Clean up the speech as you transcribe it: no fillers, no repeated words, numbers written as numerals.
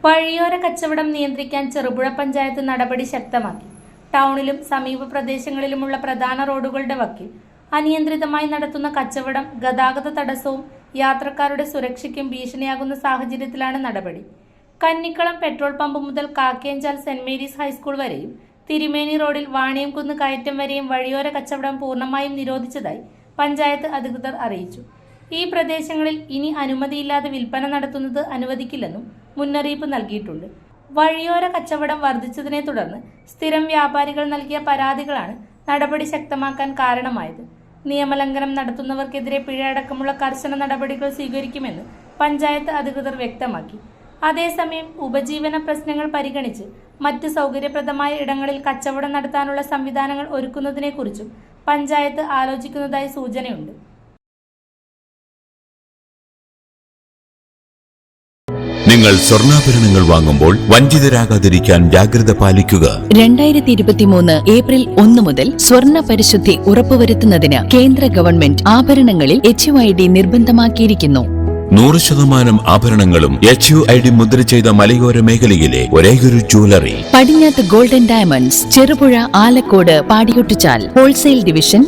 വഴിയോര കച്ചവടം നിയന്ത്രിക്കാൻ ചെറുപുഴ പഞ്ചായത്ത് നടപടി ശക്തമാക്കി. ടൗണിലും സമീപ പ്രദേശങ്ങളിലുമുള്ള പ്രധാന റോഡുകളുടെ വക്കിൽ അനിയന്ത്രിതമായി നടത്തുന്ന കച്ചവടം ഗതാഗത തടസ്സവും യാത്രക്കാരുടെ സുരക്ഷയ്ക്കും ഭീഷണിയാകുന്ന സാഹചര്യത്തിലാണ് നടപടി. കന്നിക്കളം പെട്രോൾ പമ്പ് മുതൽ കാക്കേഞ്ചാൽ സെന്റ് മേരീസ് ഹൈസ്കൂൾ വരെയും തിരുമേനി റോഡിൽ വാണിയംകുന്ന് കയറ്റം വരെയും വഴിയോര കച്ചവടം പൂർണ്ണമായും നിരോധിച്ചതായി പഞ്ചായത്ത് അധികൃതർ അറിയിച്ചു. ഈ പ്രദേശങ്ങളിൽ ഇനി അനുമതിയില്ലാതെ വിൽപ്പന നടത്തുന്നത് അനുവദിക്കില്ലെന്നും മുന്നറിയിപ്പ് നൽകിയിട്ടുണ്ട്. വഴിയോര കച്ചവടം വർദ്ധിച്ചതിനെ തുടർന്ന് സ്ഥിരം വ്യാപാരികൾ നൽകിയ പരാതികളാണ് നടപടി ശക്തമാക്കാൻ കാരണമായത്. നിയമലംഘനം നടത്തുന്നവർക്കെതിരെ പിഴ അടക്കമുള്ള കർശന നടപടികൾ സ്വീകരിക്കുമെന്ന് പഞ്ചായത്ത് അധികൃതർ വ്യക്തമാക്കി. അതേസമയം ഉപജീവന പ്രശ്നങ്ങൾ പരിഗണിച്ച് മറ്റ് സൗകര്യപ്രദമായ ഇടങ്ങളിൽ കച്ചവടം നടത്താനുള്ള സംവിധാനങ്ങൾ ഒരുക്കുന്നതിനെക്കുറിച്ചും പഞ്ചായത്ത് ആലോചിക്കുന്നതായി സൂചനയുണ്ട്. നിങ്ങൾ സ്വർണ്ണാഭരണങ്ങൾ വാങ്ങുമ്പോൾ വഞ്ചിതരാകാതിരിക്കാൻ ജാഗ്രത പാലിക്കുക. 2023 ഏപ്രിൽ 1 മുതൽ സ്വർണ്ണ പരിശുദ്ധി ഉറപ്പുവരുത്തുന്നതിന് കേന്ദ്ര ഗവൺമെന്റ് ആഭരണങ്ങളിൽ HUID നിർബന്ധമാക്കിയിരിക്കുന്നു. 100% ആഭരണങ്ങളും HUID മുദ്ര ചെയ്ത മലയോര മേഖലയിലെ ഒരേയൊരു ജ്വല്ലറി പടിഞ്ഞാത്ത് ഗോൾഡൻ ഡയമണ്ട്സ്, ചെറുപുഴ, ആലക്കോട്, പാടിയൊട്ടിച്ചാൽ ഹോൾസെയിൽ ഡിവിഷൻ.